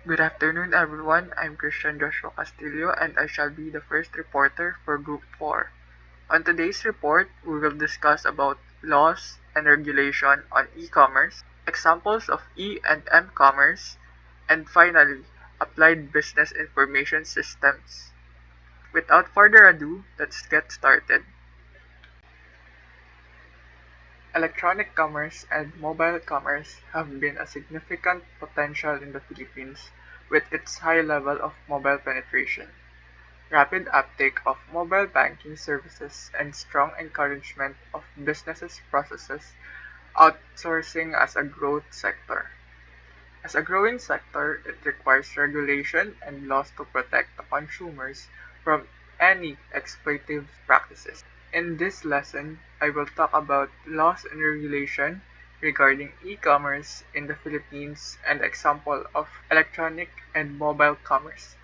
Good afternoon, everyone. I'm Christian Joshua Castillo, and I shall be the first reporter for Group 4. On today's report, we will discuss about laws and regulation on e-commerce, examples of e and m-commerce, and finally, applied business information systems. Without further ado, let's get started. Electronic commerce and mobile commerce have been a significant potential in the Philippines with its high level of mobile penetration, rapid uptake of mobile banking services, and strong encouragement of businesses processes outsourcing as a growth sector. As a growing sector, it requires regulation and laws to protect the consumers from any exploitative practices. In this lesson, I will talk about laws and regulation regarding e-commerce in the Philippines and example of electronic and mobile commerce.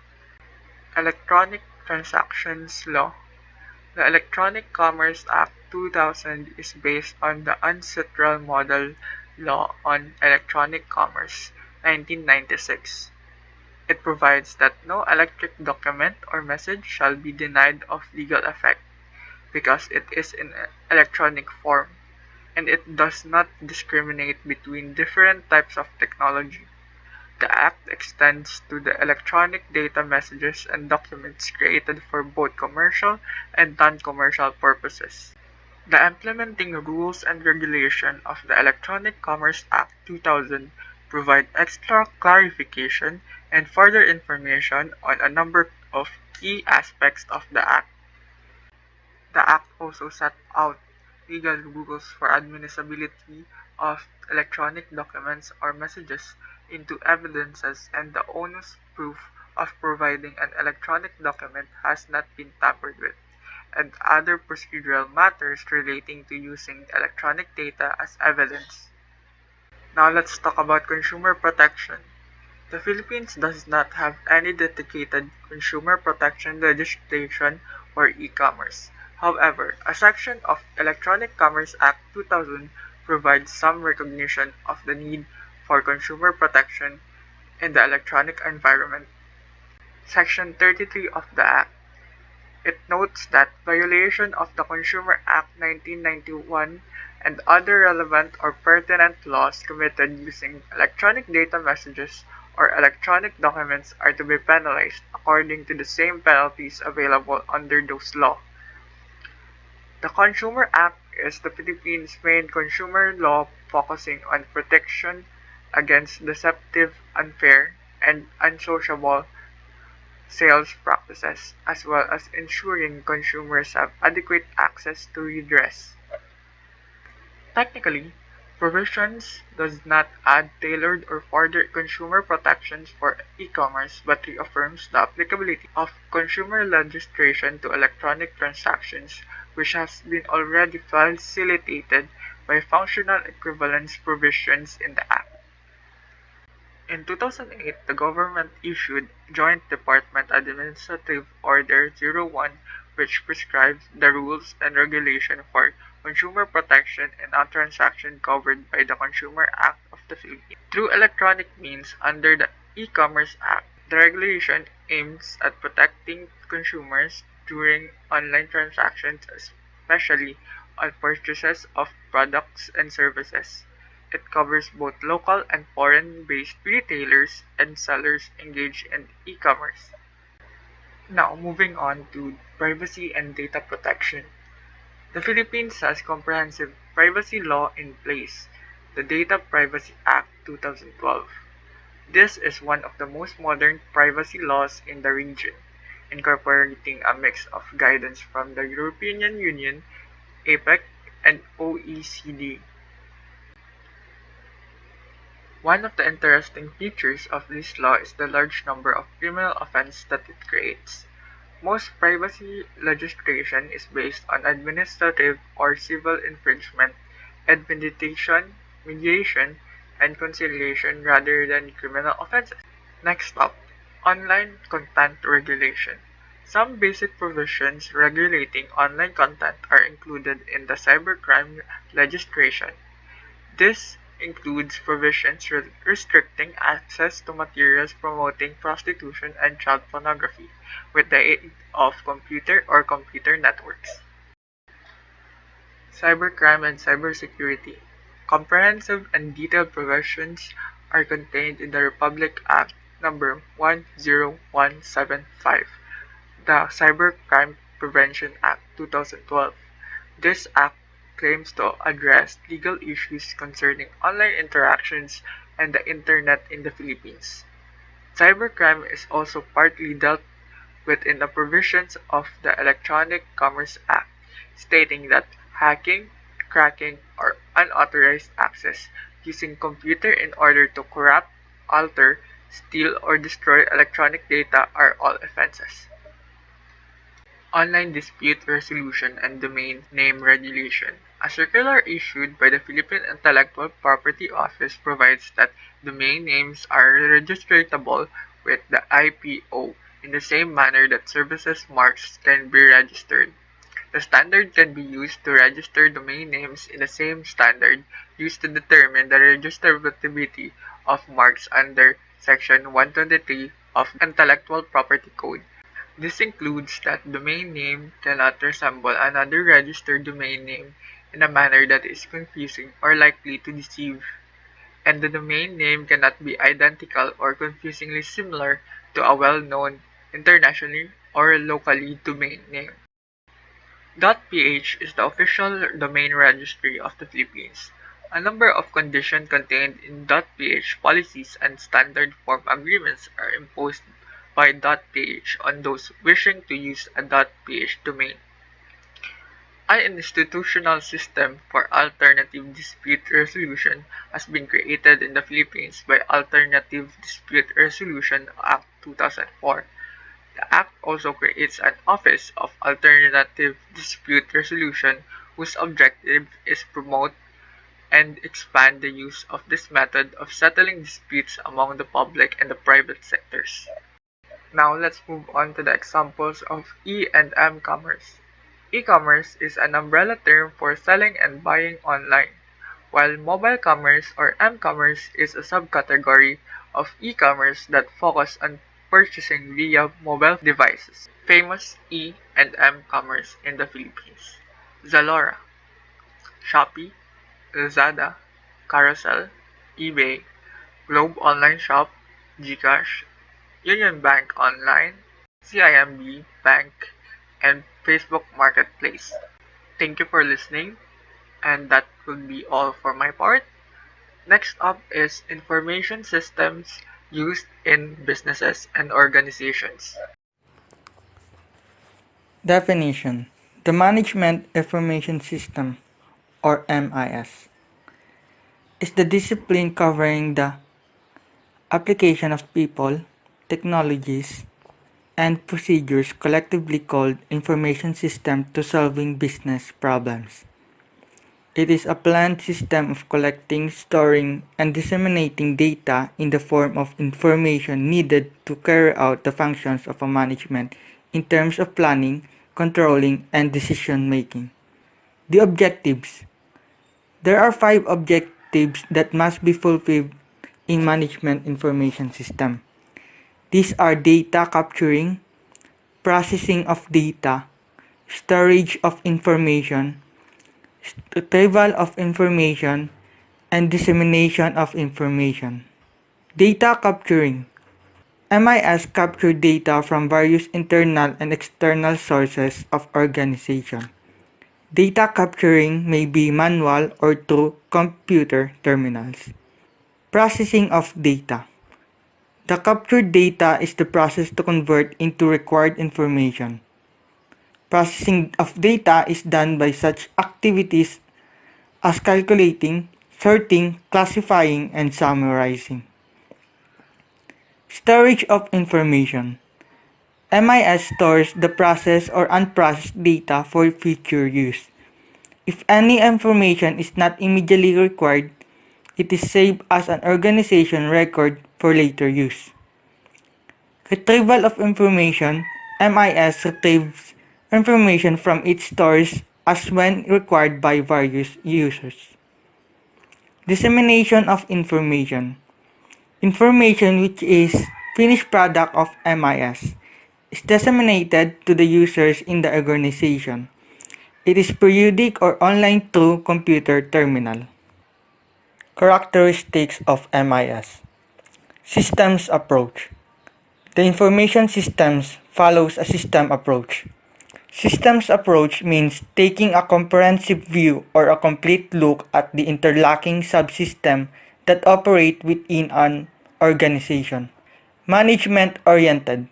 Electronic Transactions Law. The Electronic Commerce Act 2000 is based on the Ancestral Model Law on Electronic Commerce, 1996. It provides that no electric document or message shall be denied of legal effect because it is in electronic form, and it does not discriminate between different types of technology. The Act extends to the electronic data messages and documents created for both commercial and non-commercial purposes. The implementing rules and regulation of the Electronic Commerce Act 2000 provide extra clarification and further information on a number of key aspects of the Act. The Act also set out legal rules for admissibility of electronic documents or messages into evidences and the onus proof of providing an electronic document has not been tampered with, and other procedural matters relating to using electronic data as evidence. Now let's talk about consumer protection. The Philippines does not have any dedicated consumer protection legislation for e-commerce. However, a section of Electronic Commerce Act 2000 provides some recognition of the need for consumer protection in the electronic environment. Section 33 of the Act. It notes that violation of the Consumer Act 1991 and other relevant or pertinent laws committed using electronic data messages or electronic documents are to be penalized according to the same penalties available under those laws. The Consumer Act is the Philippines' main consumer law focusing on protection against deceptive, unfair, and unsociable sales practices, as well as ensuring consumers have adequate access to redress. Technically, provisions does not add tailored or further consumer protections for e-commerce but reaffirms the applicability of consumer legislation to electronic transactions, which has been already facilitated by functional equivalence provisions in the Act. In 2008, the government issued Joint Department Administrative Order 01, which prescribes the rules and regulation for consumer protection in a transaction covered by the Consumer Act of the Philippines. Through electronic means under the E-commerce Act, the regulation aims at protecting consumers during online transactions, especially on purchases of products and services. It covers both local and foreign-based retailers and sellers engaged in e-commerce. Now, moving on to privacy and data protection. The Philippines has comprehensive privacy law in place, the Data Privacy Act 2012. This is one of the most modern privacy laws in the region, incorporating a mix of guidance from the European Union, APEC, and OECD. One of the interesting features of this law is the large number of criminal offenses that it creates. Most privacy legislation is based on administrative or civil infringement, adjudication, mediation, and conciliation rather than criminal offenses. Next up, online content regulation. Some basic provisions regulating online content are included in the cybercrime legislation. This includes provisions restricting access to materials promoting prostitution and child pornography with the aid of computer or computer networks. Cybercrime and cybersecurity. Comprehensive and detailed provisions are contained in the Republic Act number 10175, the Cybercrime Prevention Act 2012. This act claims to address legal issues concerning online interactions and the Internet in the Philippines. Cybercrime is also partly dealt with in the provisions of the Electronic Commerce Act, stating that hacking, cracking, or unauthorized access using computer in order to corrupt, alter, steal, or destroy electronic data are all offenses. Online Dispute Resolution and Domain Name Regulation. A circular issued by the Philippine Intellectual Property Office provides that domain names are registratable with the IPO in the same manner that services marks can be registered. The standard can be used to register domain names in the same standard used to determine the registrability of marks under Section 123 of Intellectual Property Code. This includes that domain name cannot resemble another registered domain name in a manner that is confusing or likely to deceive, and the domain name cannot be identical or confusingly similar to a well-known internationally or locally domain name. .ph is the official domain registry of the Philippines. A number of conditions contained in .ph policies and standard form agreements are imposed by .ph on those wishing to use a .ph domain. An institutional system for alternative dispute resolution has been created in the Philippines by Alternative Dispute Resolution Act 2004. The Act also creates an Office of Alternative Dispute Resolution whose objective is to promote and expand the use of this method of settling disputes among the public and the private sectors. Now let's move on to the examples of E and M commerce. E-commerce is an umbrella term for selling and buying online, while mobile commerce or M-commerce is a subcategory of e-commerce that focus on purchasing via mobile devices. Famous E and M commerce in the Philippines. Zalora, Shopee, Lazada, Carousel, eBay, Globe Online Shop, GCash, Union Bank Online, CIMB Bank, and Facebook Marketplace. Thank you for listening, and that will be all for my part. Next up is information systems used in businesses and organizations. Definition: the Management Information System, or MIS, is the discipline covering the application of people, technologies, and procedures collectively called information system to solving business problems. It is a planned system of collecting, storing, and disseminating data in the form of information needed to carry out the functions of a management in terms of planning, controlling, and decision making. The objectives. There are 5 objectives that must be fulfilled in management information system. These are data capturing, processing of data, storage of information, retrieval of information, and dissemination of information. Data capturing. MIS capture data from various internal and external sources of organization. Data capturing may be manual or through computer terminals. Processing of data. The captured data is the process to convert into required information. Processing of data is done by such activities as calculating, sorting, classifying, and summarizing. Storage of information. MIS stores the processed or unprocessed data for future use. If any information is not immediately required, it is saved as an organization record for later use. Retrieval of information. MIS retrieves information from its stores as when required by various users. Dissemination of information. Information, which is finished product of MIS, is disseminated to the users in the organization. It is periodic or online through computer terminal. Characteristics of MIS. Systems approach. The information systems follows a system approach. Systems approach means taking a comprehensive view or a complete look at the interlocking subsystem that operate within an organization. Management-oriented.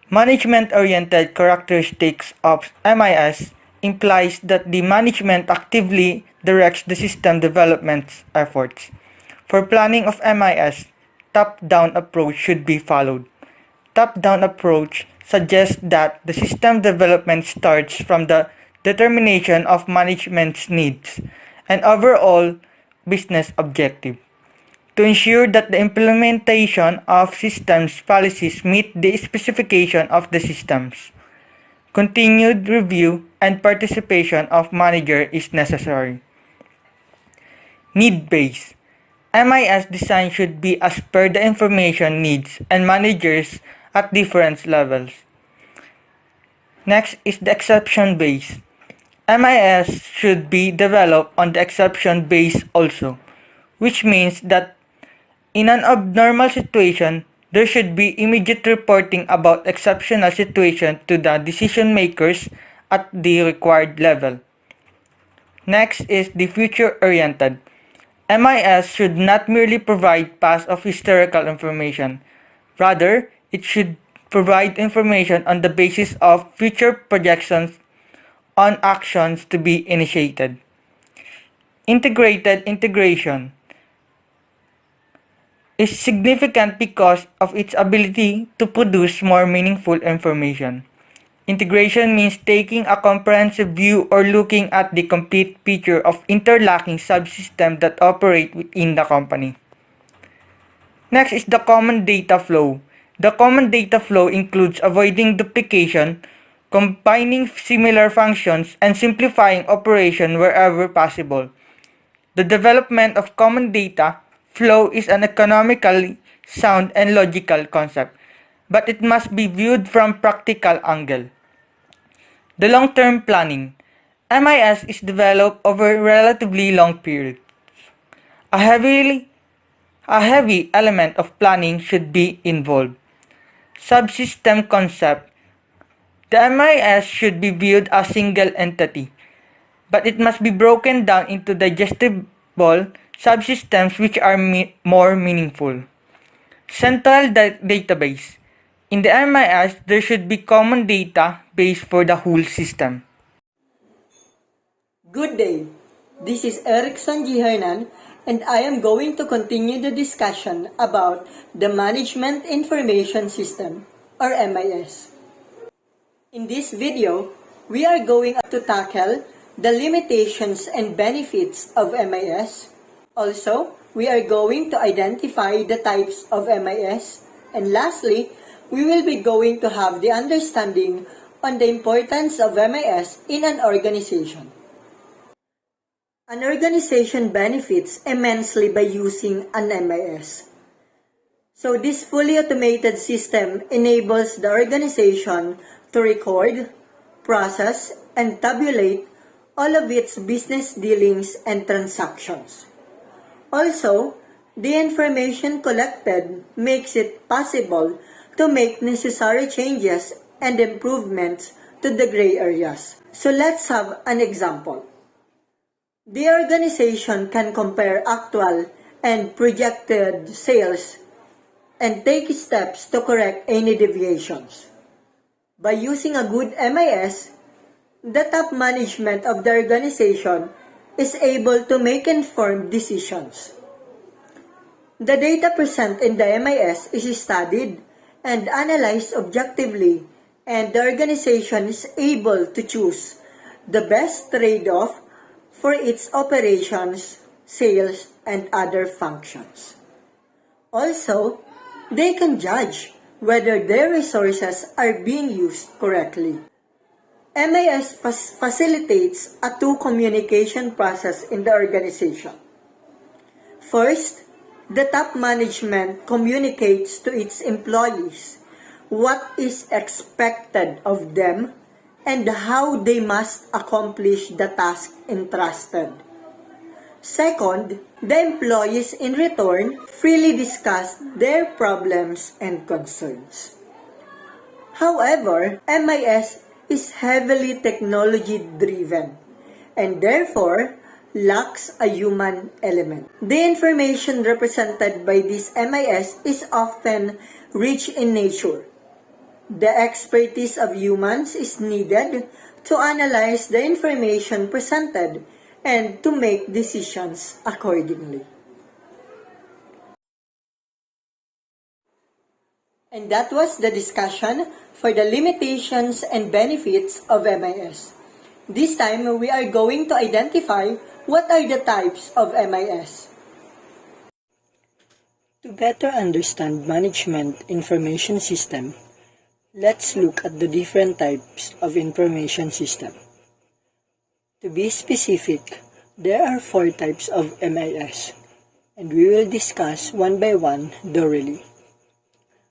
Management-oriented characteristics of MIS implies that the management actively directs the system development efforts. For planning of MIS, top-down approach should be followed. Top-down approach suggests that the system development starts from the determination of management's needs and overall business objective. To ensure that the implementation of systems policies meet the specification of the systems, continued review and participation of manager is necessary. Need-based. MIS design should be as per the information needs and managers at different levels. Next is the exception base. MIS should be developed on the exception base also, which means that in an abnormal situation, there should be immediate reporting about exceptional situation to the decision makers at the required level. Next is the future-oriented. MIS should not merely provide past of historical information. Rather, it should provide information on the basis of future projections on actions to be initiated. Integrated integration is significant because of its ability to produce more meaningful information. Integration means taking a comprehensive view or looking at the complete picture of interlocking subsystems that operate within the company. Next is the common data flow. The common data flow includes avoiding duplication, combining similar functions, and simplifying operation wherever possible. The development of common data flow is an economically sound and logical concept, but it must be viewed from practical angle. The long-term planning. MIS is developed over relatively long periods. A heavy element of planning should be involved. Subsystem concept. The MIS should be viewed as single entity, but it must be broken down into digestible subsystems which are more meaningful. Central database. In the MIS, there should be common data base for the whole system. Good day. This is Erickson G. Hernan, and I am going to continue the discussion about the Management Information System, or MIS. In this video, we are going to tackle the limitations and benefits of MIS. Also, we are going to identify the types of MIS. And lastly, we will be going to have the understanding on the importance of MIS in an organization. An organization benefits immensely by using an MIS. So this fully automated system enables the organization to record, process, and tabulate all of its business dealings and transactions. Also, the information collected makes it possible to make necessary changes and improvements to the gray areas. So let's have an example. The organization can compare actual and projected sales and take steps to correct any deviations. By using a good MIS, the top management of the organization is able to make informed decisions. The data present in the MIS is studied and analyzed objectively, and the organization is able to choose the best trade-off for its operations, sales, and other functions. Also, they can judge whether their resources are being used correctly. MIS facilitates a two-communication process in the organization. First, the top management communicates to its employees what is expected of them and how they must accomplish the task entrusted. Second, the employees in return freely discuss their problems and concerns. However, MIS is heavily technology-driven and therefore lacks a human element. The information represented by this MIS is often rich in nature. The expertise of humans is needed to analyze the information presented and to make decisions accordingly. And that was the discussion for the limitations and benefits of MIS. This time, we are going to identify what are the types of MIS. To better understand management information system, let's look at the different types of information system. To be specific, there are 4 types of MIS, and we will discuss one by one thoroughly.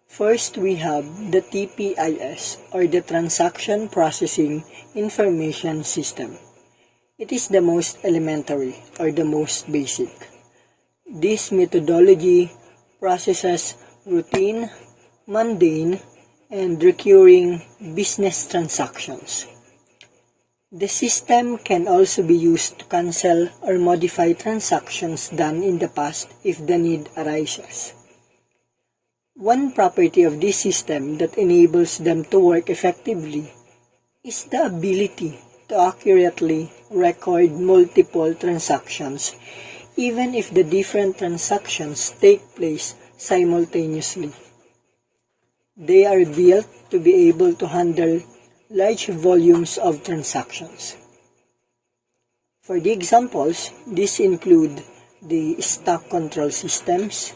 First, we have the TPIS, or the Transaction Processing Information System. It is the most elementary, or the most basic. This methodology processes routine, mundane, and recurring business transactions. The system can also be used to cancel or modify transactions done in the past if the need arises. One property of this system that enables them to work effectively is the ability to accurately record multiple transactions, even if the different transactions take place simultaneously. They are built to be able to handle large volumes of transactions. For the examples, these include the stock control systems,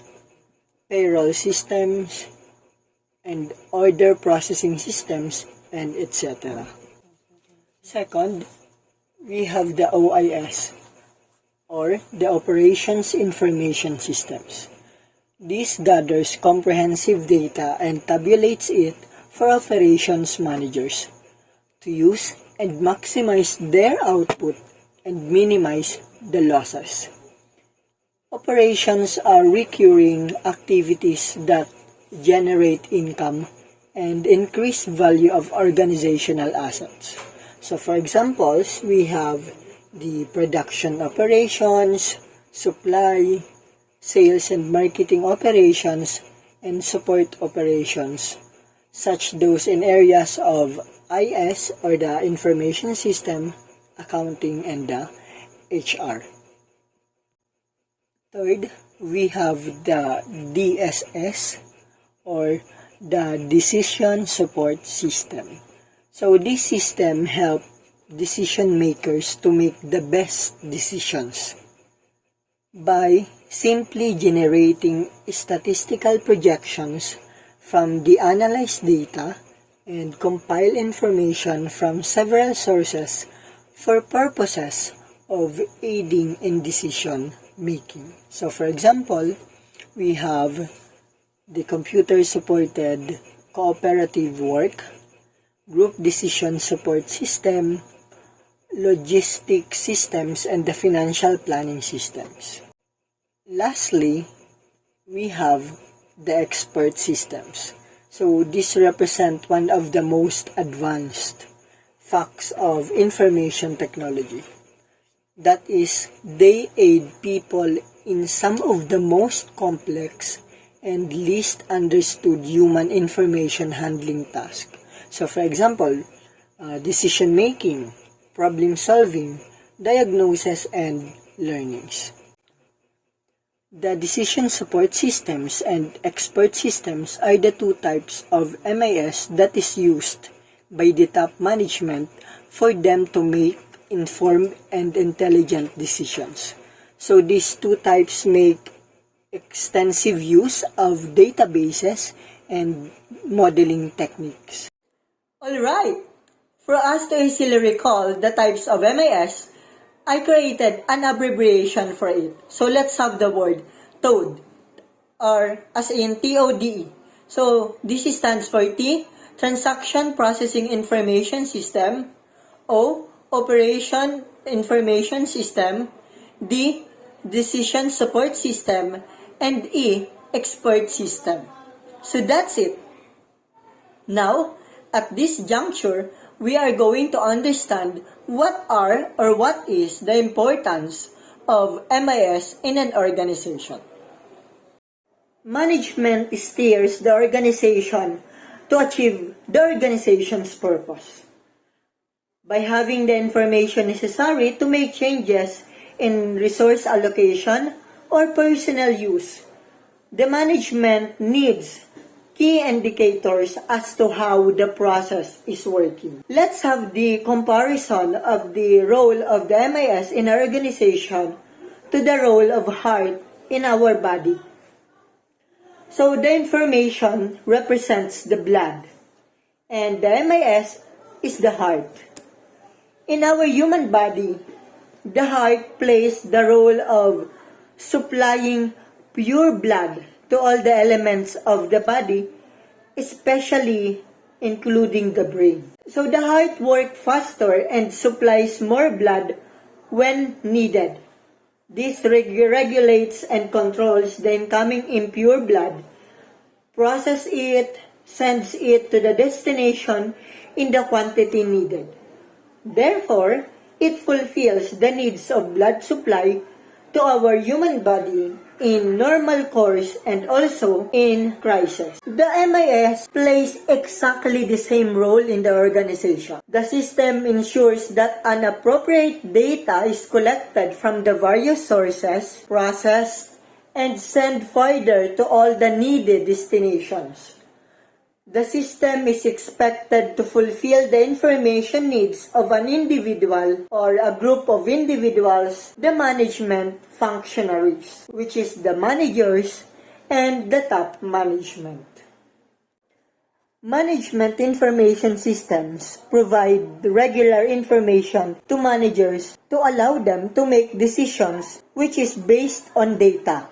payroll systems, and order processing systems, and etc. Second, we have the OIS, or the Operations Information Systems. This gathers comprehensive data and tabulates it for operations managers to use and maximize their output and minimize the losses. Operations are recurring activities that generate income and increase value of organizational assets. So for examples, we have the production operations, supply, sales and marketing operations, and support operations, such those in areas of IS, or the Information System, accounting, and the HR. Third, we have the DSS, or the Decision Support System. So this system helps decision makers to make the best decisions by simply generating statistical projections from the analyzed data and compile information from several sources for purposes of aiding in decision making. So for example, we have the computer-supported cooperative work, group decision support system, logistic systems, and the financial planning systems. Lastly, we have the expert systems. So these represent one of the most advanced facts of information technology. That is, they aid people in some of the most complex and least understood human information handling tasks. So for example, decision making, problem solving, diagnosis, and learnings. The decision support systems and expert systems are the 2 types of MIS that is used by the top management for them to make informed and intelligent decisions. So these 2 types make extensive use of databases and modeling techniques. Alright, for us to easily recall the types of MIS, I created an abbreviation for it. So let's have the word TODE, or as in TODE. So this stands for T, Transaction Processing Information System, O, Operation Information System, D, Decision Support System, and E, Expert System. So that's it. Now, at this juncture, we are going to understand what are or what is the importance of MIS in an organization. Management steers the organization to achieve the organization's purpose by having the information necessary to make changes in resource allocation or personnel use. The management needs key indicators as to how the process is working. Let's have the comparison of the role of the MIS in our organization to the role of heart in our body. So the information represents the blood, and the MIS is the heart. In our human body, the heart plays the role of supplying pure blood to all the elements of the body, especially including the brain. So the heart works faster and supplies more blood when needed. This regulates and controls the incoming impure blood, processes it, sends it to the destination in the quantity needed. Therefore, it fulfills the needs of blood supply to our human body in normal course and also in crisis. The MIS plays exactly the same role in the organization. The system ensures that an appropriate data is collected from the various sources, processed, and sent further to all the needed destinations. The system is expected to fulfill the information needs of an individual or a group of individuals, the management functionaries, which is the managers and the top management. Management information systems provide regular information to managers to allow them to make decisions which is based on data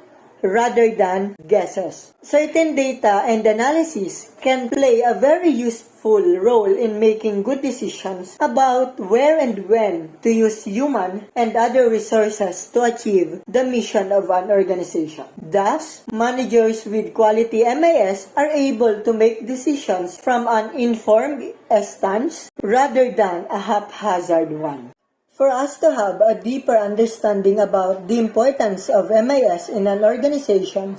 rather than guesses. Certain data and analysis can play a very useful role in making good decisions about where and when to use human and other resources to achieve the mission of an organization. Thus, managers with quality MIS are able to make decisions from an informed stance rather than a haphazard one. For us to have a deeper understanding about the importance of MIS in an organization,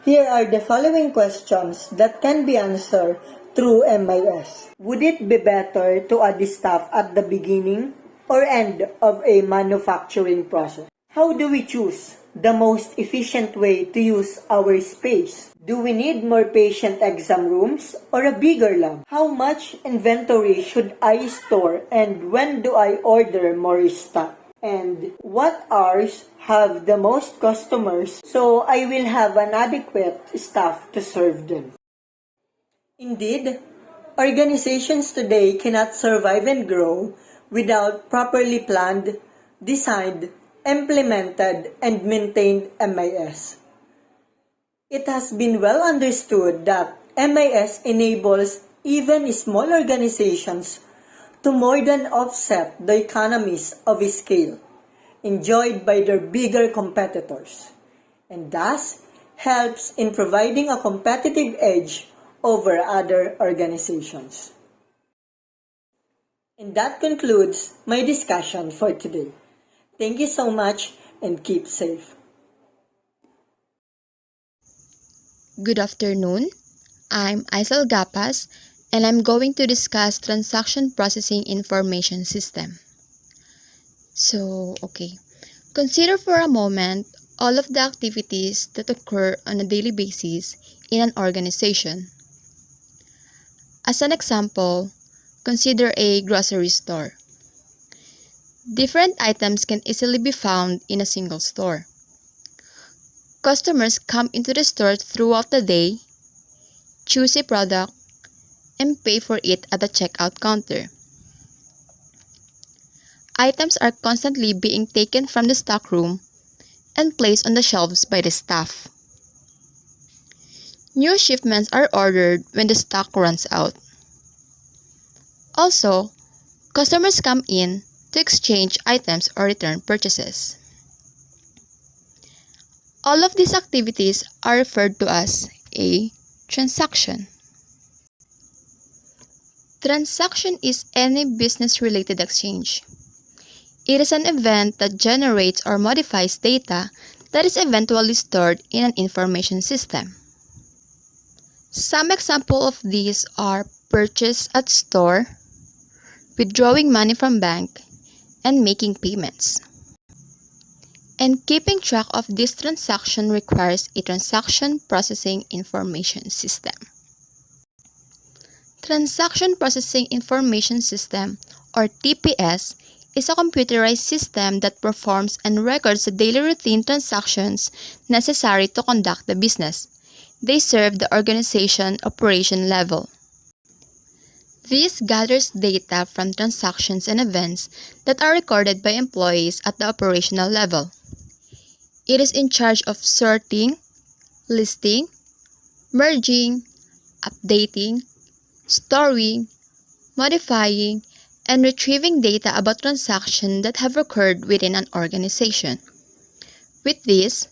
here are the following questions that can be answered through MIS. Would it be better to add staff at the beginning or end of a manufacturing process? How do we choose the most efficient way to use our space? Do we need more patient exam rooms or a bigger lab? How much inventory should I store and when do I order more stock? And what hours have the most customers so I will have an adequate staff to serve them? Indeed, organizations today cannot survive and grow without properly planned, designed, implemented, and maintained MIS. It has been well understood that MIS enables even small organizations to more than offset the economies of scale enjoyed by their bigger competitors, and thus helps in providing a competitive edge over other organizations. And that concludes my discussion for today. Thank you so much and keep safe. Good afternoon. I'm Aisel Gapas and I'm going to discuss Transaction Processing Information System. Consider for a moment all of the activities that occur on a daily basis in an organization. As an example, consider a grocery store. Different items can easily be found in a single store. Customers come into the store throughout the day, choose a product, and pay for it at the checkout counter. items are constantly being taken from the stockroom and placed on the shelves by the staff. New shipments are ordered when the stock runs out. Also, customers come in to exchange items or return purchases. All of these activities are referred to as a transaction. Transaction is any business-related exchange. It is an event that generates or modifies data that is eventually stored in an information system. Some examples of these are purchase at store, withdrawing money from bank, and making payments. And keeping track of this transaction requires a transaction processing information system. Transaction Processing Information System, or TPS, is a computerized system that performs and records the daily routine transactions necessary to conduct the business. They serve the organization operation level. This gathers data from transactions and events that are recorded by employees at the operational level. It is in charge of sorting, listing, merging, updating, storing, modifying, and retrieving data about transactions that have occurred within an organization. With this,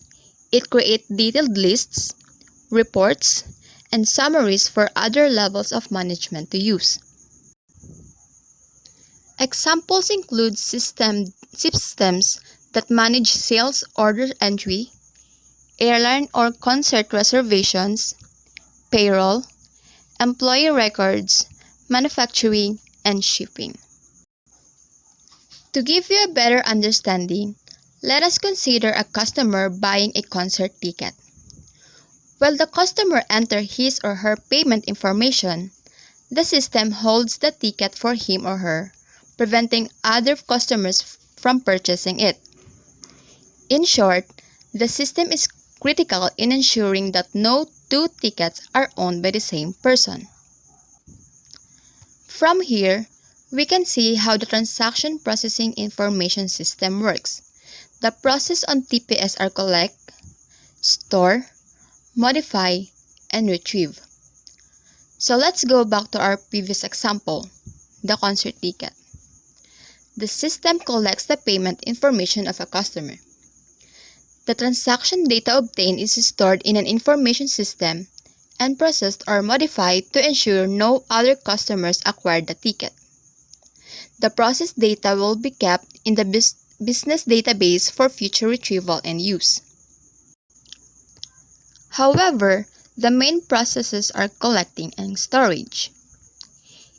it creates detailed lists, reports, and summaries for other levels of management to use. Examples include systems that manage sales order entry, airline or concert reservations, payroll, employee records, manufacturing, and shipping. To give you a better understanding, let us consider a customer buying a concert ticket. While the customer enters his or her payment information, the system holds the ticket for him or her, preventing other customers from purchasing it. In short, the system is critical in ensuring that no two tickets are owned by the same person. From here, we can see how the Transaction Processing Information System works. The process on TPS are collect, store, modify, and retrieve. So let's go back to our previous example, the concert ticket. The system collects the payment information of a customer. The transaction data obtained is stored in an information system and processed or modified to ensure no other customers acquire the ticket. The processed data will be kept in the business database for future retrieval and use. However, the main processes are collecting and storage.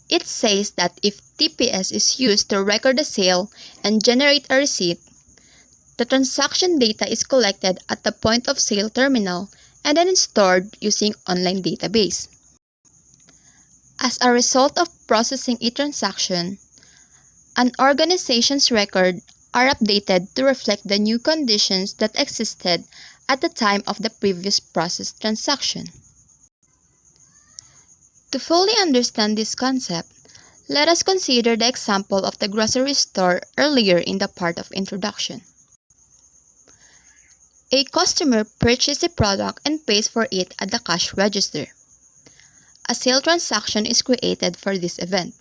It says that if TPS is used to record a sale and generate a receipt, the transaction data is collected at the point of sale terminal and then stored using online database. As a result of processing a transaction, an organization's records are updated to reflect the new conditions that existed at the time of the previous processed transaction. To fully understand this concept, let us consider the example of the grocery store earlier in the part of introduction. A customer purchases a product and pays for it at the cash register. A sale transaction is created for this event.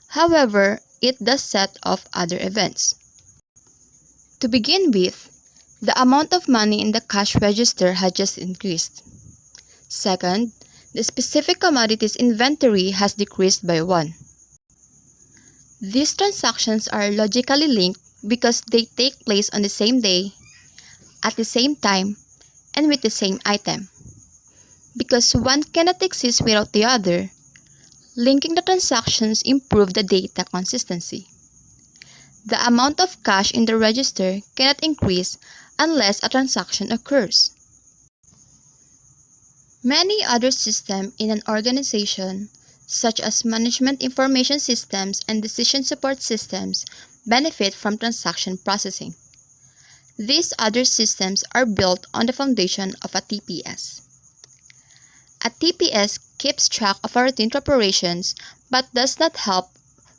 However, it does set off other events. To begin with, the amount of money in the cash register has just increased. Second, the specific commodities inventory has decreased by 1. These transactions are logically linked because they take place on the same day, at the same time, and with the same item. Because one cannot exist without the other, linking the transactions improves the data consistency. The amount of cash in the register cannot increase unless a transaction occurs. Many other systems in an organization, such as management information systems and decision support systems, benefit from transaction processing. These other systems are built on the foundation of a TPS. A TPS keeps track of our routine operations but does not help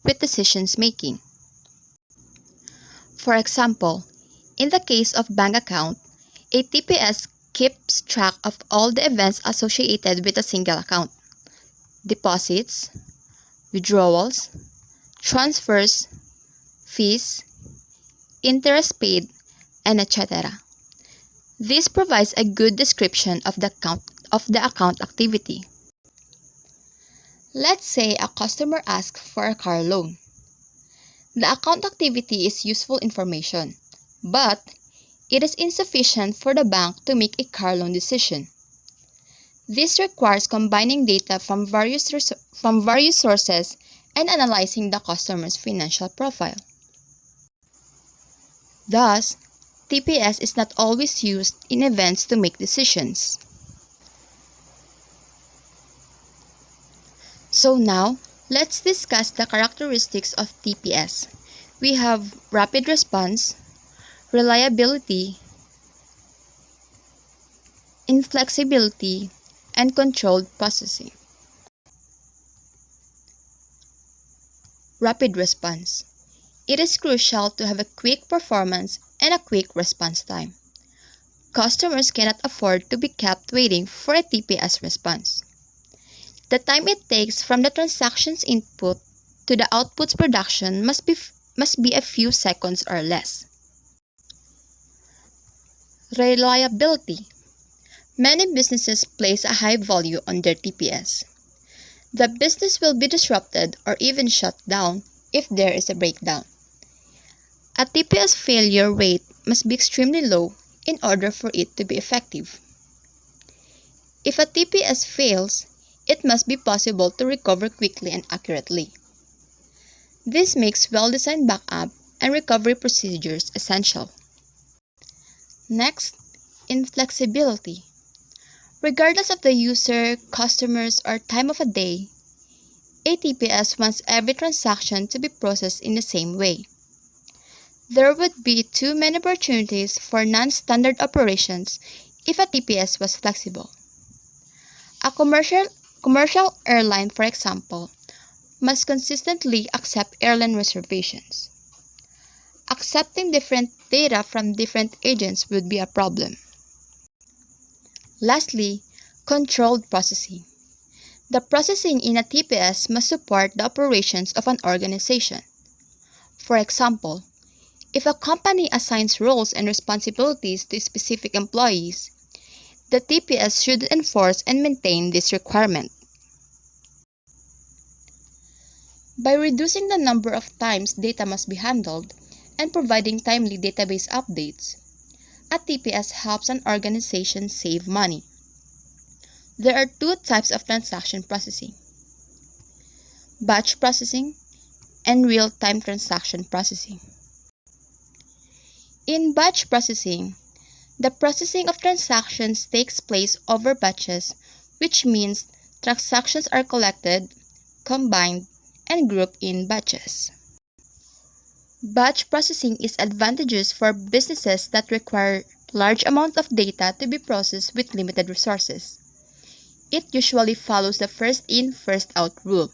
with decisions making. For example, in the case of bank account, a TPS keeps track of all the events associated with a single account: deposits, withdrawals, transfers, fees, interest paid, and etc. This provides a good description of the account activity. Let's say a customer asks for a car loan. The account activity is useful information, but it is insufficient for the bank to make a car loan decision. This requires combining data from various sources and analyzing the customer's financial profile. Thus, TPS is not always used in events to make decisions. So now, let's discuss the characteristics of TPS. We have rapid response, reliability, inflexibility, and controlled processing. Rapid response. It is crucial to have a quick performance and a quick response time. Customers cannot afford to be kept waiting for a TPS response. The time it takes from the transaction's input to the output's production must be a few seconds or less. Reliability. Many businesses place a high value on their TPS. The business will be disrupted or even shut down if there is a breakdown. A TPS failure rate must be extremely low in order for it to be effective. If a TPS fails, it must be possible to recover quickly and accurately. This makes well-designed backup and recovery procedures essential. Next, inflexibility. Regardless of the user, customers, or time of a day, a TPS wants every transaction to be processed in the same way. There would be too many opportunities for non-standard operations if a TPS was flexible. A commercial airline, for example, must consistently accept airline reservations. Accepting different data from different agents would be a problem. Lastly, controlled processing. The processing in a TPS must support the operations of an organization. For example, if a company assigns roles and responsibilities to specific employees, the TPS should enforce and maintain this requirement. By reducing the number of times data must be handled and providing timely database updates, a TPS helps an organization save money. There are two types of transaction processing: batch processing and real-time transaction processing. In batch processing, the processing of transactions takes place over batches, which means transactions are collected, combined, and grouped in batches. Batch processing is advantageous for businesses that require large amounts of data to be processed with limited resources. It usually follows the first-in, first-out rule.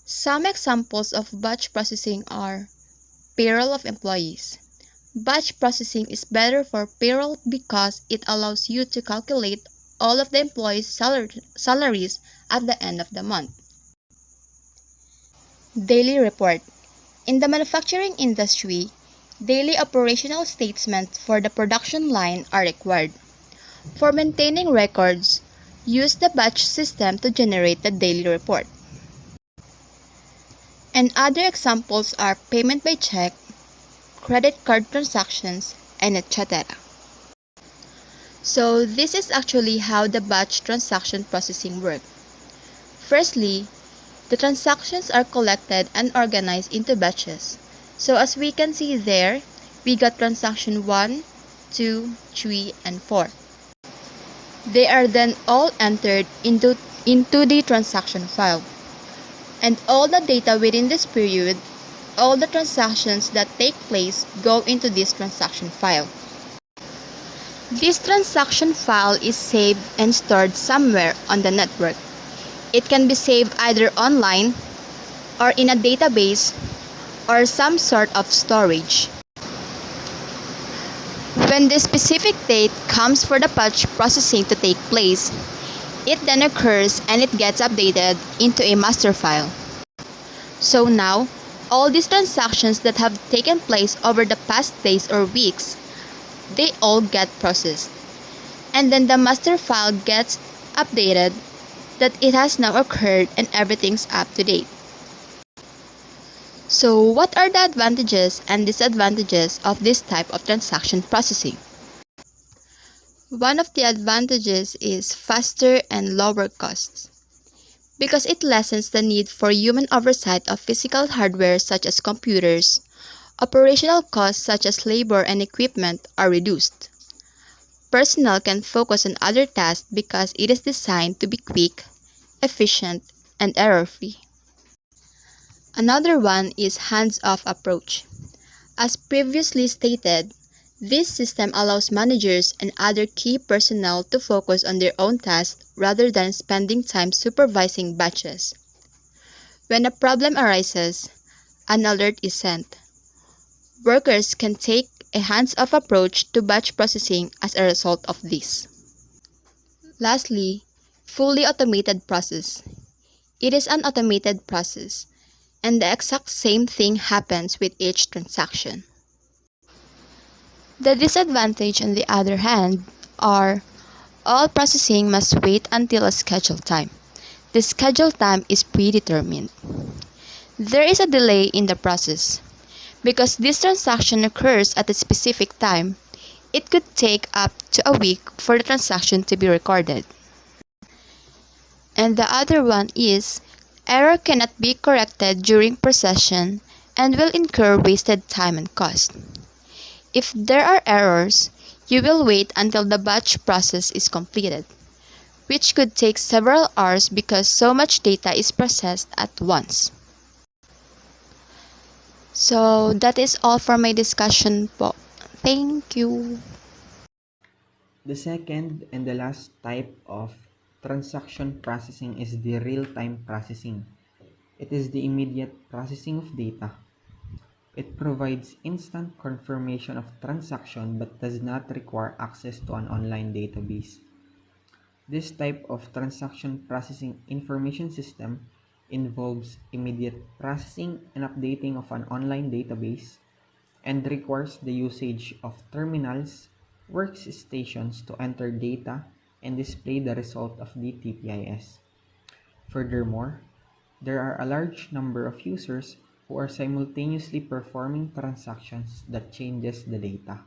Some examples of batch processing are payroll of employees. Batch processing is better for payroll because it allows you to calculate all of the employees' salaries at the end of the month. Daily report. In the manufacturing industry, daily operational statements for the production line are required. For maintaining records, use the batch system to generate the daily report. And other examples are payment by check, credit card transactions, and etc. So this is actually how the batch transaction processing works. Firstly, the transactions are collected and organized into batches. So as we can see there, we got transaction 1, 2, 3, and 4. They are then all entered into the transaction file. And all the data within this period, all the transactions that take place go into this transaction file. This transaction file is saved and stored somewhere on the network. It can be saved either online or in a database or some sort of storage. When the specific date comes for the batch processing to take place, it then occurs and it gets updated into a master file. So now, all these transactions that have taken place over the past days or weeks, they all get processed. And then the master file gets updated that it has now occurred and everything's up to date. So what are the advantages and disadvantages of this type of transaction processing? One of the advantages is faster and lower costs, because it lessens the need for human oversight of physical hardware such as computers. Operational costs such as labor and equipment are reduced. Personnel can focus on other tasks because it is designed to be quick, efficient, and error-free. Another one is hands-off approach. As previously stated, this system allows managers and other key personnel to focus on their own tasks rather than spending time supervising batches. When a problem arises, an alert is sent. Workers can take a hands-off approach to batch processing as a result of this. Lastly, fully automated process. It is an automated process, and the exact same thing happens with each transaction. The disadvantage, on the other hand, are all processing must wait until a scheduled time. The scheduled time is predetermined. There is a delay in the process. Because this transaction occurs at a specific time, it could take up to a week for the transaction to be recorded. And the other one is, error cannot be corrected during processing and will incur wasted time and cost. If there are errors, you will wait until the batch process is completed, which could take several hours because so much data is processed at once. So that is all for my discussion po. Thank you. The second and the last type of transaction processing is the real-time processing. It is the immediate processing of data. It provides instant confirmation of transaction but does not require access to an online database. This type of transaction processing information system involves immediate processing and updating of an online database and requires the usage of terminals, workstations to enter data and display the result of the TPIS. Furthermore, there are a large number of users who are simultaneously performing transactions that changes the data.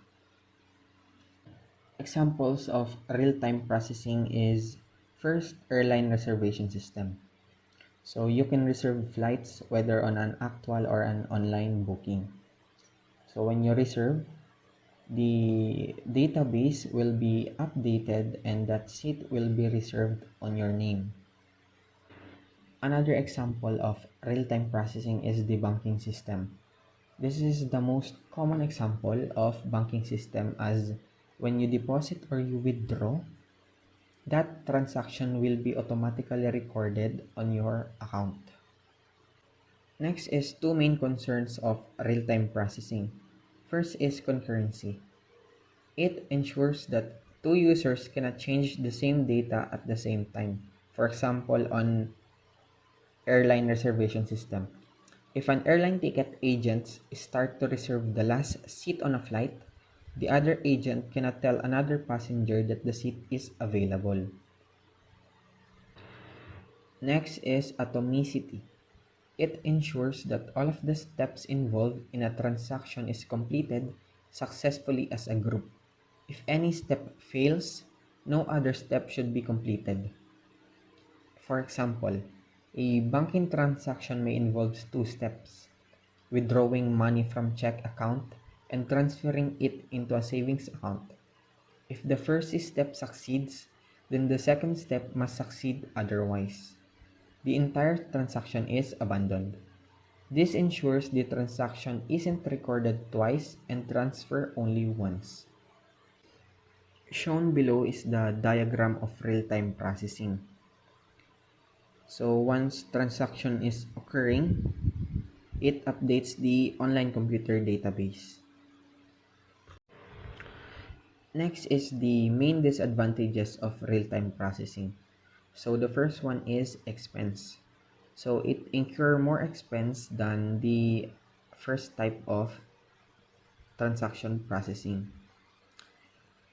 Examples of real-time processing is first airline reservation system. So you can reserve flights whether on an actual or an online booking. So when you reserve, the database will be updated and that seat will be reserved on your name. Another example of real-time processing is the banking system. This is the most common example of banking system, as when you deposit or you withdraw, that transaction will be automatically recorded on your account. Next is two main concerns of real-time processing. First is concurrency. It ensures that two users cannot change the same data at the same time. For example, on airline reservation system, if an airline ticket agent start to reserve the last seat on a flight, the other agent cannot tell another passenger that the seat is available. Next is atomicity. It ensures that all of the steps involved in a transaction is completed successfully as a group. If any step fails, no other step should be completed. For example, a banking transaction may involve two steps: withdrawing money from check account and transferring it into a savings account. If the first step succeeds, then the second step must succeed, otherwise the entire transaction is abandoned. This ensures the transaction isn't recorded twice and transfer only once. Shown below is the diagram of real-time processing. So once transaction is occurring, it updates the online computer database. Next is the main disadvantages of real-time processing. So the first one is expense. So it incur more expense than the first type of transaction processing.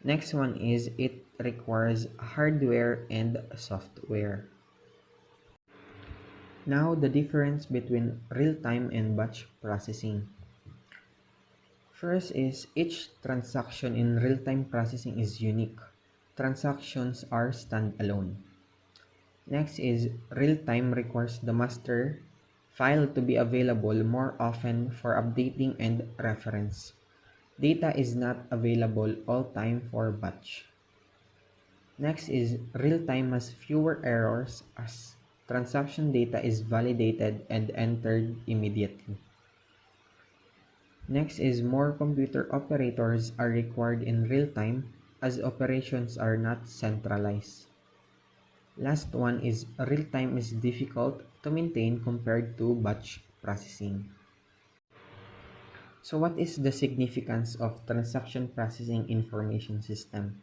Next one is it requires hardware and software. Now the difference between real-time and batch processing. First is each transaction in real-time processing is unique. Transactions are standalone. Next is real-time requires the master file to be available more often for updating and reference. Data is not available all time for batch. Next is real-time has fewer errors as transaction data is validated and entered immediately. Next is more computer operators are required in real time as operations are not centralized. Last one is real time is difficult to maintain compared to batch processing. So what is the significance of transaction processing information system?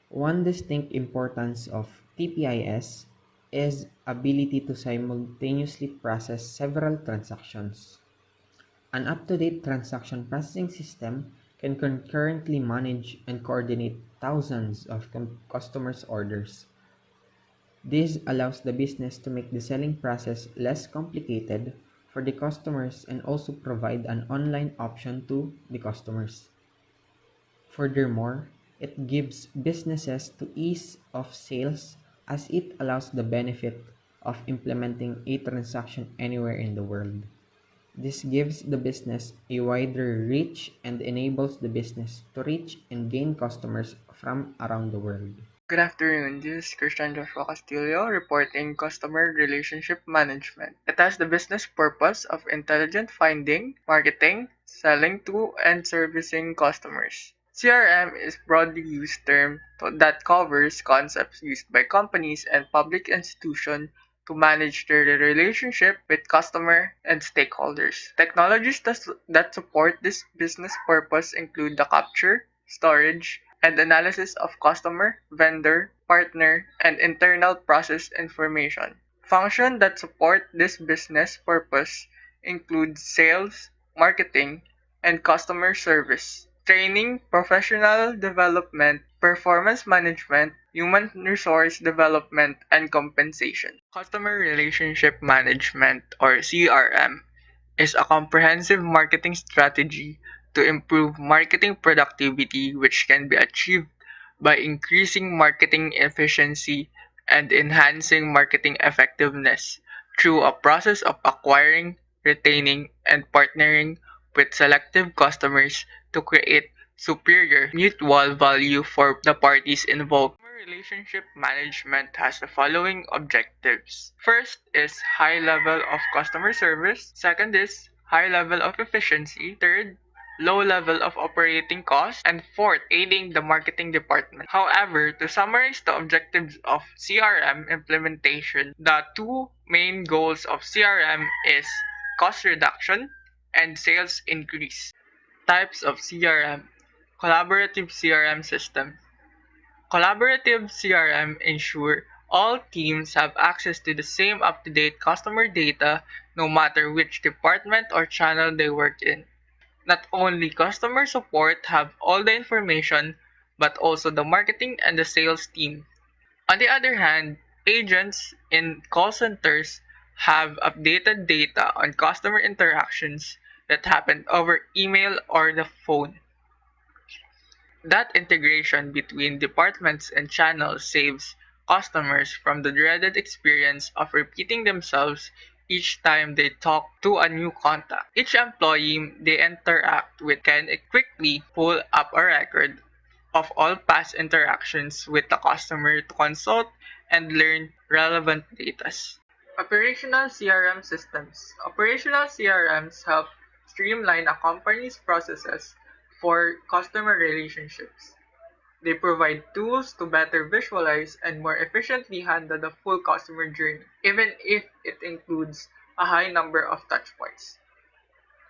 One distinct importance of TPIS is ability to simultaneously process several transactions. An up-to-date transaction processing system can concurrently manage and coordinate thousands of customers' orders. This allows the business to make the selling process less complicated for the customers and also provide an online option to the customers. Furthermore, it gives businesses to ease of sales as it allows the benefit of implementing a transaction anywhere in the world. This gives the business a wider reach and enables the business to reach and gain customers from around the world. Good afternoon, this is Christian Joshua Castillo reporting Customer Relationship Management. It has the business purpose of intelligent finding, marketing, selling to, and servicing customers. CRM is broadly used term that covers concepts used by companies and public institutions to manage their relationship with customer and stakeholders. Technologies that support this business purpose include the capture, storage, and analysis of customer, vendor, partner, and internal process information. Functions that support this business purpose include sales, marketing, and customer service, training, professional development, performance management, human resource development, and compensation. Customer Relationship Management, or CRM, is a comprehensive marketing strategy to improve marketing productivity, which can be achieved by increasing marketing efficiency and enhancing marketing effectiveness through a process of acquiring, retaining, and partnering with selective customers to create superior mutual value for the parties involved. Customer relationship management has the following objectives. First is high level of customer service. Second is high level of efficiency. Third, low level of operating costs. And fourth, aiding the marketing department. However, to summarize the objectives of CRM implementation, the two main goals of CRM is cost reduction and sales increase. Types of CRM. Collaborative CRM system. Collaborative CRM ensure all teams have access to the same up-to-date customer data no matter which department or channel they work in. Not only customer support have all the information, but also the marketing and the sales team. On the other hand, agents in call centers have updated data on customer interactions that happen over email or the phone. That integration between departments and channels saves customers from the dreaded experience of repeating themselves each time they talk to a new contact. Each employee they interact with can quickly pull up a record of all past interactions with the customer to consult and learn relevant data. Operational CRM systems. Operational CRMs help streamline a company's processes for customer relationships. They provide tools to better visualize and more efficiently handle the full customer journey, even if it includes a high number of touchpoints.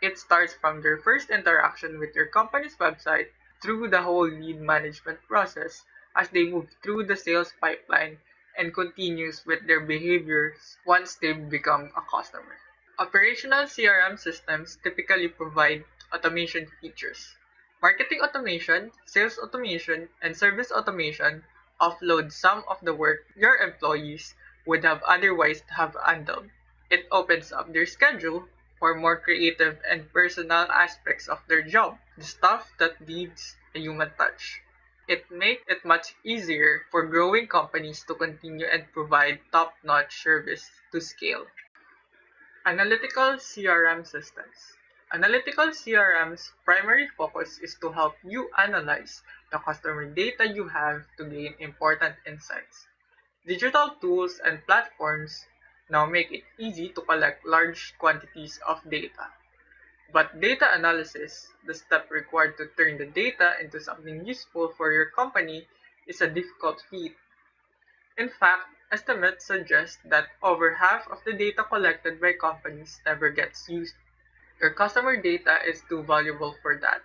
It starts from their first interaction with your company's website through the whole lead management process as they move through the sales pipeline and continues with their behaviors once they've become a customer. Operational CRM systems typically provide automation features. Marketing automation, sales automation, and service automation offload some of the work your employees would have otherwise have handled. It opens up their schedule for more creative and personal aspects of their job, the stuff that needs a human touch. It makes it much easier for growing companies to continue and provide top-notch service to scale. Analytical CRM systems. Analytical CRM's primary focus is to help you analyze the customer data you have to gain important insights. Digital tools and platforms now make it easy to collect large quantities of data. But data analysis, the step required to turn the data into something useful for your company, is a difficult feat. In fact, estimates suggest that over half of the data collected by companies never gets used. Your customer data is too valuable for that.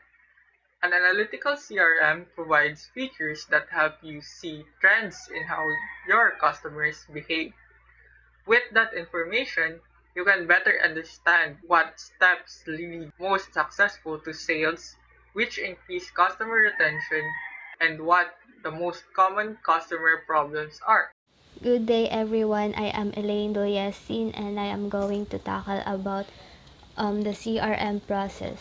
An analytical CRM provides features that help you see trends in how your customers behave. With that information, you can better understand what steps lead most successful to sales, which increase customer retention, and what the most common customer problems are. Good day everyone, I am Elaine Dolyesin and I am going to tackle about the CRM process.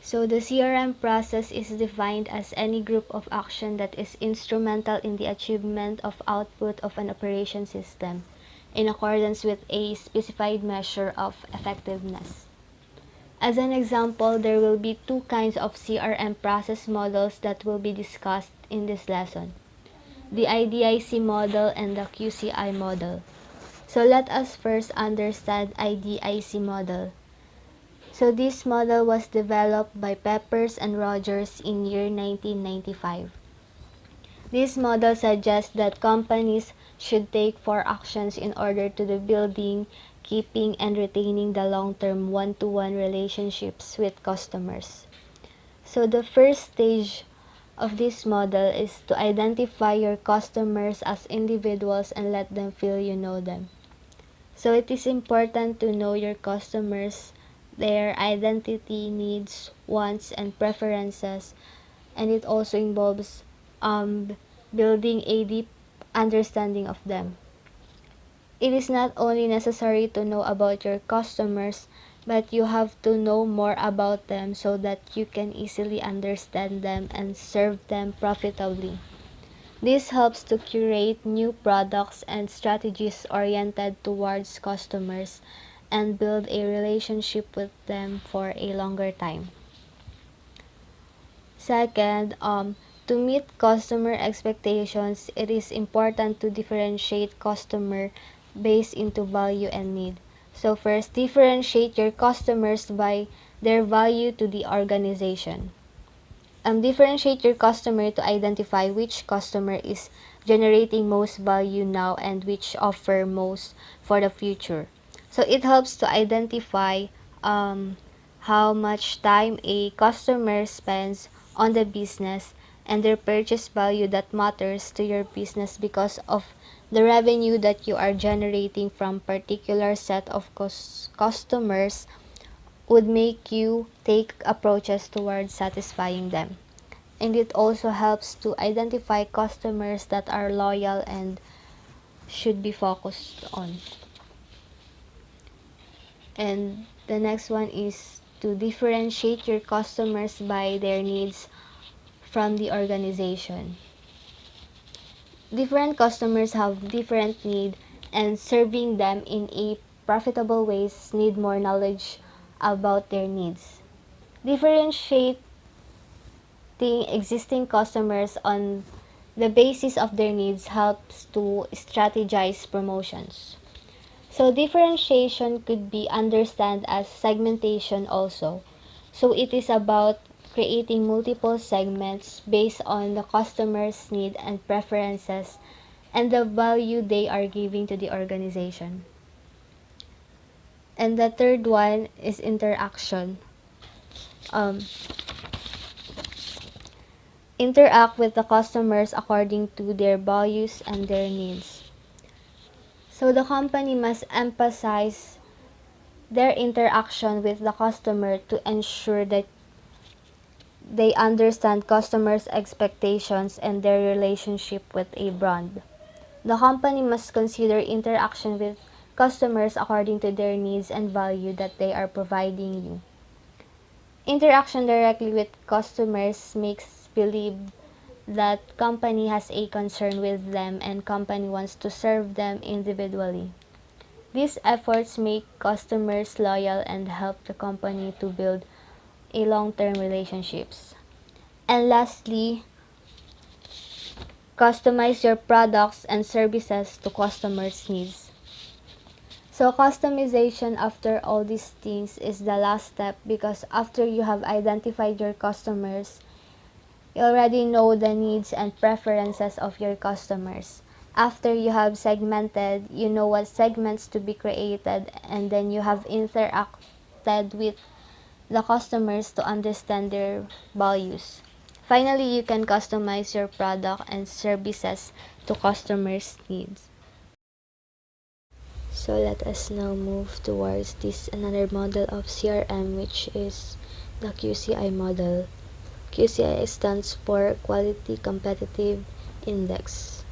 So the CRM process is defined as any group of action that is instrumental in the achievement of output of an operation system in accordance with a specified measure of effectiveness. As an example, there will be two kinds of CRM process models that will be discussed in this lesson: the IDIC model and the QCI model. So let us first understand IDIC model. So this model was developed by Peppers and Rogers in year 1995. This model suggests that companies should take four actions in order to the building, keeping, and retaining the long-term one-to-one relationships with customers. So the first stage of this model is to identify your customers as individuals and let them feel you know them. So it is important to know your customers, their identity, needs, wants, and preferences, and it also involves building a deep understanding of them. It is not only necessary to know about your customers, but you have to know more about them so that you can easily understand them and serve them profitably. This helps to curate new products and strategies oriented towards customers and build a relationship with them for a longer time. Second, to meet customer expectations, it is important to differentiate customer based into value and need. So first, differentiate your customers by their value to the organization. Differentiate your customer to identify which customer is generating most value now and which offer most for the future. So it helps to identify how much time a customer spends on the business and their purchase value that matters to your business because of the revenue that you are generating from particular set of customers would make you take approaches towards satisfying them. And it also helps to identify customers that are loyal and should be focused on. And the next one is to differentiate your customers by their needs from the organization. Different customers have different needs, and serving them in a profitable ways need more knowledge about their needs. Differentiating existing customers on the basis of their needs helps to strategize promotions. So differentiation could be understood as segmentation also. So it is about creating multiple segments based on the customer's need and preferences and the value they are giving to the organization. And the third one is interaction. Um, Interact with the customers according to their values and their needs. So the company must emphasize their interaction with the customer to ensure that they understand customers' expectations and their relationship with a brand. The company must consider interaction with customers according to their needs and value that they are providing you. Interaction directly with customers makes believe that company has a concern with them and company wants to serve them individually. These efforts make customers loyal and help the company to build a long-term relationships. And lastly, customize your products and services to customers' needs. So customization after all these things is the last step because after you have identified your customers, you already know the needs and preferences of your customers. After you have segmented, you know what segments to be created, and then you have interacted with the customers to understand their values. Finally, you can customize your product and services to customers' needs. So let us now move towards this another model of CRM, which is the QCI model. QCI stands for Quality Competitive Index.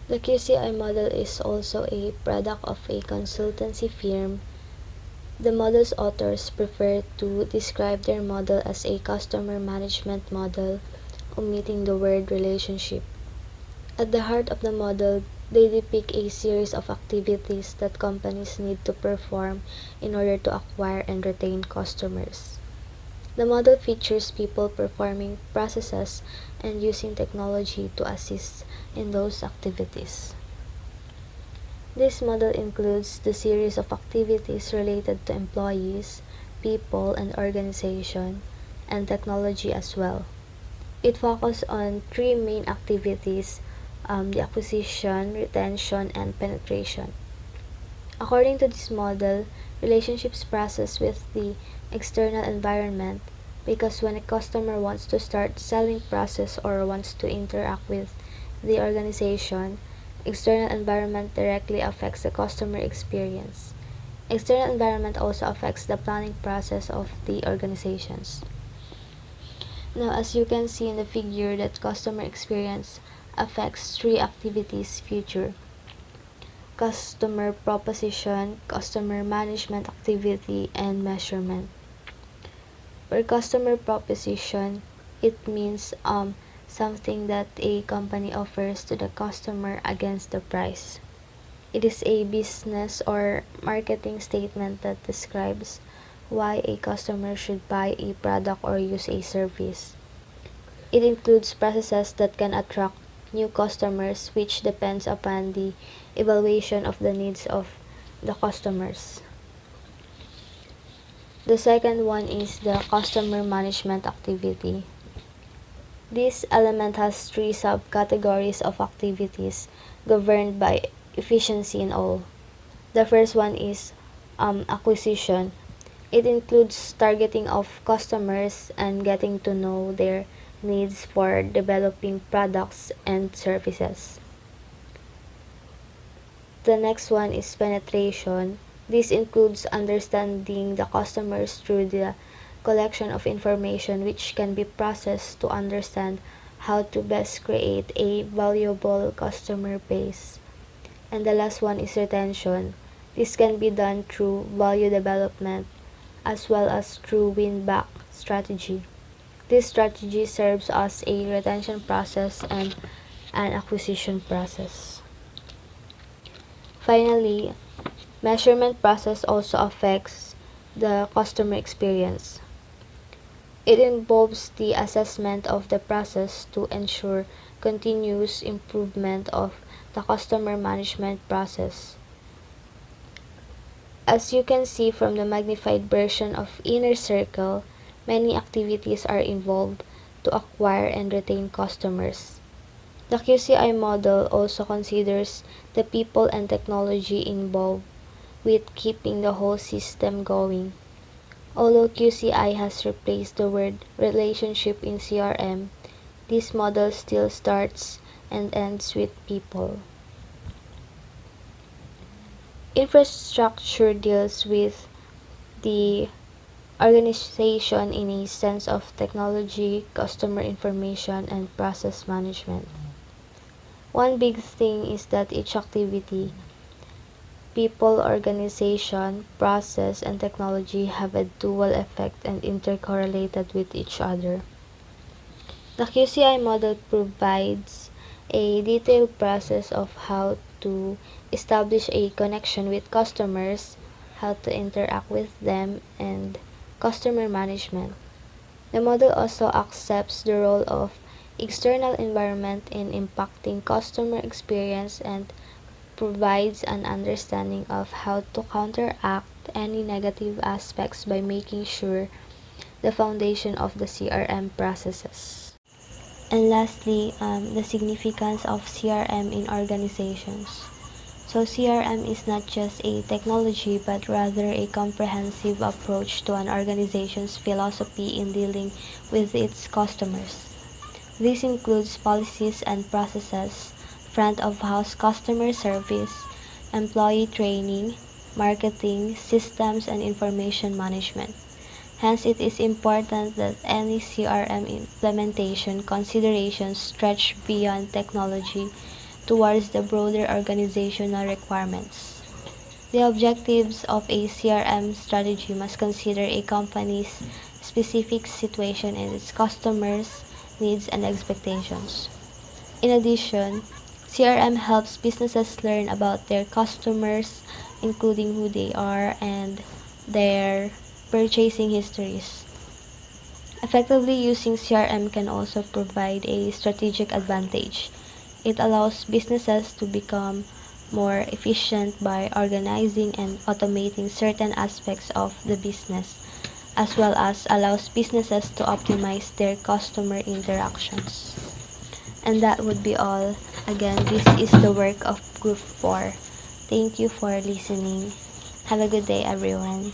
The QCI model is also a product of a consultancy firm. The model's authors prefer to describe their model as a customer management model, omitting the word relationship. At the heart of the model, they depict a series of activities that companies need to perform in order to acquire and retain customers. The model features people performing processes and using technology to assist in those activities. This model includes the series of activities related to employees, people and organization, and technology as well. It focuses on three main activities, the acquisition, retention, and penetration. According to this model, relationships process with the external environment because when a customer wants to start selling process or wants to interact with the organization, external environment directly affects the customer experience. External environment also affects the planning process of the organizations. Now, as you can see in the figure that customer experience affects three activities future: customer proposition, customer management activity, and measurement. For customer proposition, it means something that a company offers to the customer against the price. It is a business or marketing statement that describes why a customer should buy a product or use a service. It includes processes that can attract new customers, which depends upon the evaluation of the needs of the customers. The second one is the customer management activity. This element has three subcategories of activities governed by efficiency in all. The first one is acquisition. It includes targeting of customers and getting to know their needs for developing products and services. The next one is penetration. This includes understanding the customers through the collection of information which can be processed to understand how to best create a valuable customer base. And the last one is retention. This can be done through value development as well as through win-back strategy. This strategy serves as a retention process and an acquisition process. Finally, measurement process also affects the customer experience. It involves the assessment of the process to ensure continuous improvement of the customer management process. As you can see from the magnified version of Inner Circle, many activities are involved to acquire and retain customers. The QCI model also considers the people and technology involved. with keeping the whole system going. Although QCI has replaced the word relationship in CRM, this model still starts and ends with people. Infrastructure deals with the organization in a sense of technology, customer information, and process management. One big thing is that each activity, people, organization, process, and technology have a dual effect and intercorrelated with each other. The QCI model provides a detailed process of how to establish a connection with customers, how to interact with them, and customer management. The model also accepts the role of external environment in impacting customer experience and provides an understanding of how to counteract any negative aspects by making sure the foundation of the CRM processes. And lastly, the significance of CRM in organizations. So CRM is not just a technology but rather a comprehensive approach to an organization's philosophy in dealing with its customers. This includes policies and processes, front of house customer service, employee training, marketing, systems, and information management. Hence, it is important that any CRM implementation considerations stretch beyond technology towards the broader organizational requirements. The objectives of a CRM strategy must consider a company's specific situation and its customers' needs and expectations. In addition, CRM helps businesses learn about their customers, including who they are and their purchasing histories. Effectively using CRM can also provide a strategic advantage. It allows businesses to become more efficient by organizing and automating certain aspects of the business, as well as allows businesses to optimize their customer interactions. And that would be all. Again, this is the work of Group 4. Thank you for listening. Have a good day, everyone.